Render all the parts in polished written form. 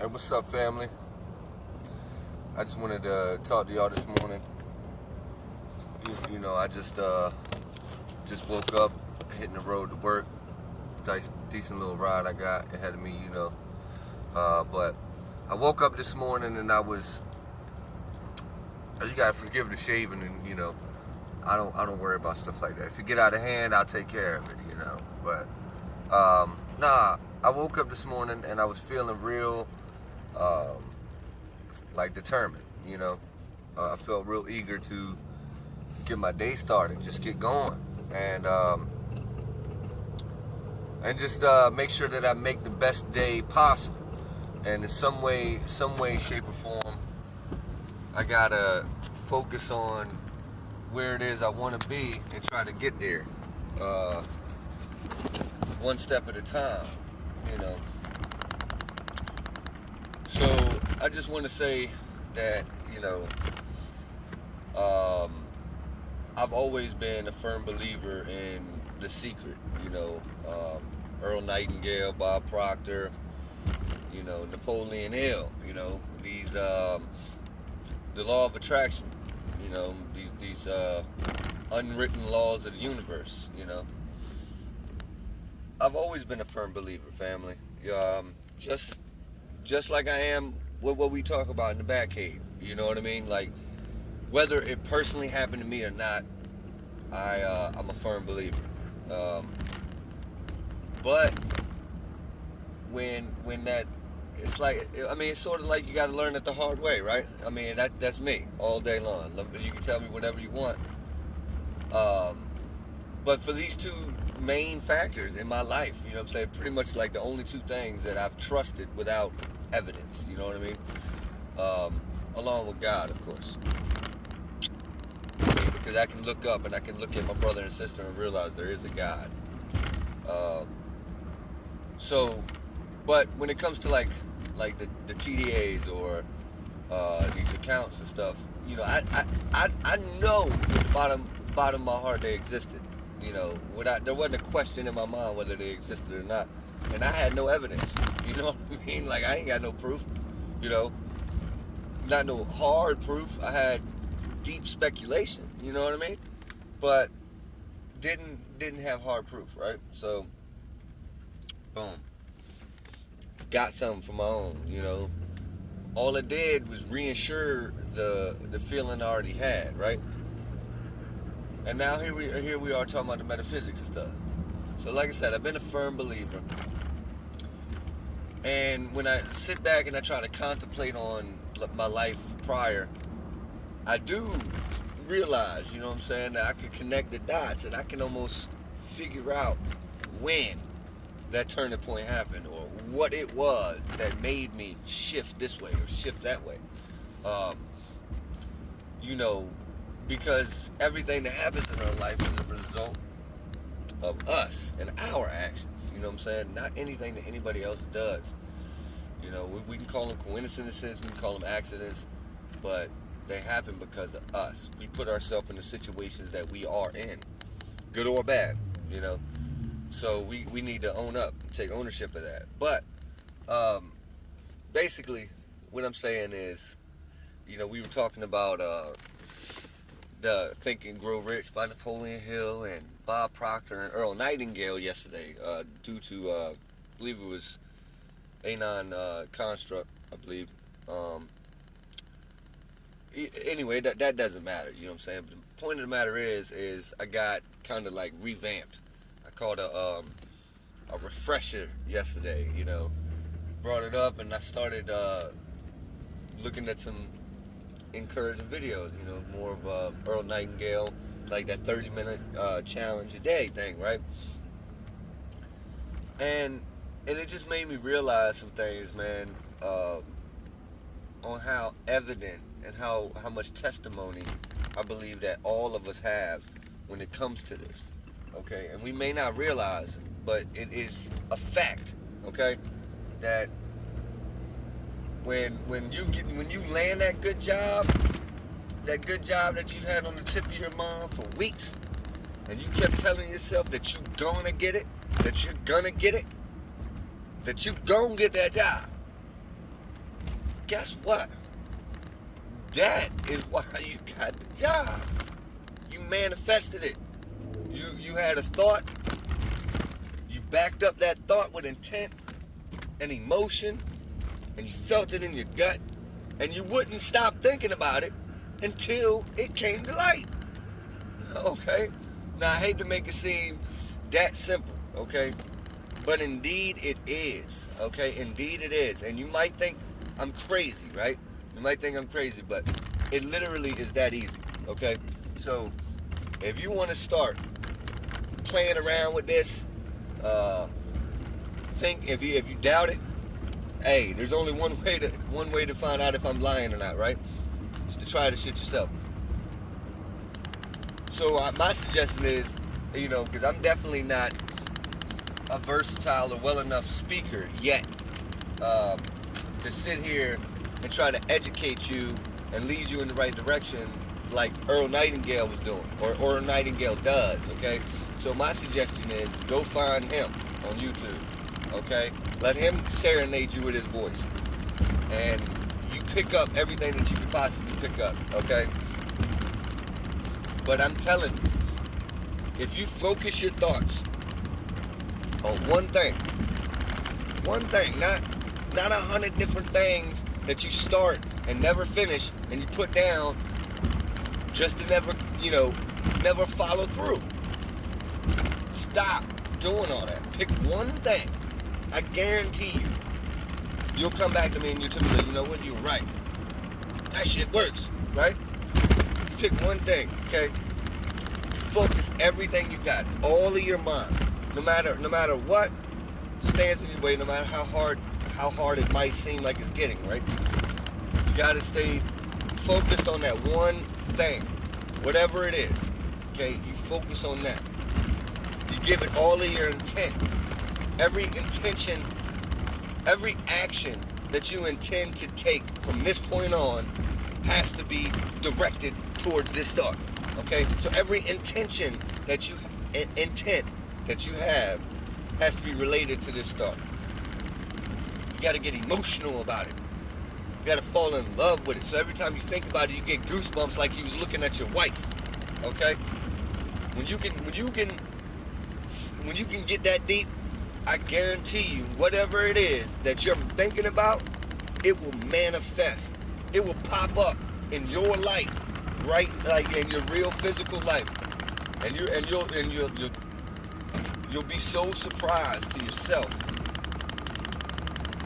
Hey, what's up, family? I just wanted to talk to y'all this morning. You know, I just woke up, hitting the road to work. Decent little ride I got ahead of me, you know. But I woke up this morning and you gotta forgive the shaving, and you know, I don't worry about stuff like that. If you get out of hand, I'll take care of it, you know. But I woke up this morning and I was feeling real like determined, you know. I felt real eager to get my day started, just get going, and just make sure that I make the best day possible. And in some way, shape, or form, I gotta focus on where it is I want to be and try to get there, one step at a time, you know. So I just want to say that, you know, I've always been a firm believer in The Secret, you know, Earl Nightingale, Bob Proctor, you know, Napoleon Hill, you know, these, the law of attraction, you know, these unwritten laws of the universe, you know. I've always been a firm believer, family. Just like I am with what we talk about in the Batcave, you know what I mean? Like, whether it personally happened to me or not, I'm a firm believer. But when that, it's like, I mean, it's sort of like you got to learn it the hard way, right? I mean, that's me all day long. You can tell me whatever you want. But for these two main factors in my life, you know what I'm saying, pretty much like the only two things that I've trusted without evidence, you know what I mean? Along with God, of course. Because I can look up and I can look at my brother and sister and realize there is a God. But when it comes to like the TDAs or these accounts and stuff, you know, I know at the bottom of my heart they existed. You know, there wasn't a question in my mind whether they existed or not, and I had no evidence. You know what I mean? Like, I ain't got no proof. You know, not no hard proof. I had deep speculation. You know what I mean? But didn't have hard proof, right? So, boom. Got something for my own, you know. All it did was reinsure the feeling I already had, right? And now here we are talking about the metaphysics and stuff. So like I said, I've been a firm believer. And when I sit back and I try to contemplate on my life prior, I do realize, you know what I'm saying, that I can connect the dots and I can almost figure out when that turning point happened, or what it was that made me shift this way or shift that way. You know, because everything that happens in our life is a result of us and our actions. You know what I'm saying? Not anything that anybody else does. You know, we can call them coincidences, we can call them accidents, but they happen because of us. We put ourselves in the situations that we are in, good or bad, you know. So we need to own up, take ownership of that. But basically, what I'm saying is, you know, we were talking about the Think and Grow Rich by Napoleon Hill and Bob Proctor and Earl Nightingale yesterday, due to, I believe it was Anon construct, I believe. Anyway, that doesn't matter, you know what I'm saying? But the point of the matter is I got kind of like revamped. I called a refresher yesterday, you know. Brought it up and I started looking at some encouraging videos, you know, more of Earl Nightingale, like that 30-minute challenge a day thing, right? And it just made me realize some things, man, on how evident and how much testimony I believe that all of us have when it comes to this, okay? And we may not realize, but it is a fact, okay, that when you land that good job that you've had on the tip of your mind for weeks, and you kept telling yourself that you're gonna get it, that you're gonna get that job, guess what? That is why you got the job. You manifested it. You had a thought. You backed up that thought with intent and emotion, and you felt it in your gut, and you wouldn't stop thinking about it until it came to light. Okay? Now, I hate to make it seem that simple, okay? But indeed it is, okay? Indeed it is. And you might think I'm crazy, right? You might think I'm crazy, but it literally is that easy, okay? So, if you want to start playing around with this, think if you doubt it, hey, there's only one way to find out if I'm lying or not, right? Is to try the shit yourself. So my suggestion is, you know, because I'm definitely not a versatile or well enough speaker yet to sit here and try to educate you and lead you in the right direction like Earl Nightingale was doing, or Earl Nightingale does, okay? So my suggestion is go find him on YouTube, okay? Let him serenade you with his voice. And you pick up everything that you could possibly pick up, okay? But I'm telling you, if you focus your thoughts on one thing, not 100 different things that you start and never finish and you put down just to never follow through. Stop doing all that. Pick one thing. I guarantee you'll come back to me and you'll tell me, you know what, you're right. That shit works, right? Pick one thing, okay? Focus everything you got, all of your mind. No matter what stands in your way, no matter how hard it might seem like it's getting, right? You gotta stay focused on that one thing, whatever it is. Okay, you focus on that. You give it all of your intent. Every intention, every action that you intend to take from this point on has to be directed towards this thought. Okay, so every intent that you have has to be related to this thought. You got to get emotional about it. You got to fall in love with it. So every time you think about it, you get goosebumps like you was looking at your wife. Okay, when you can get that deep, I guarantee you, whatever it is that you're thinking about, it will manifest. It will pop up in your life. Right, like in your real physical life, and you'll be so surprised to yourself.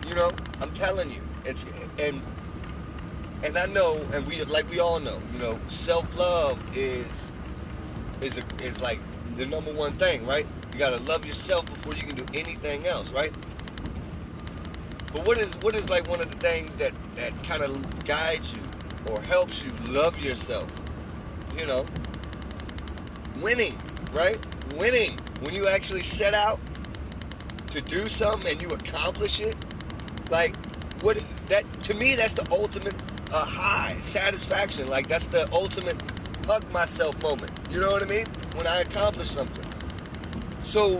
You know, I'm telling you, and I know, and we all know, you know, self-love is like the number one thing, right? You gotta love yourself before you can do anything else, right? But what is like one of the things that kind of guides you or helps you love yourself? You know, winning, right? Winning. When you actually set out to do something and you accomplish it, like to me, that's the ultimate high, satisfaction. Like that's the ultimate hug myself moment. You know what I mean? When I accomplish something. So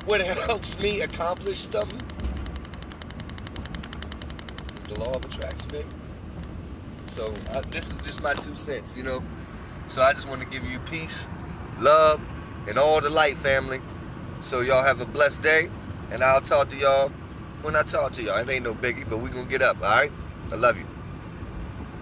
what helps me accomplish something is the law of attraction, baby. So this is just my 2 cents, you know. So I just want to give you peace, love, and all the light, family. So y'all have a blessed day, and I'll talk to y'all when I talk to y'all. It ain't no biggie, but we gonna get up, all right? I love you.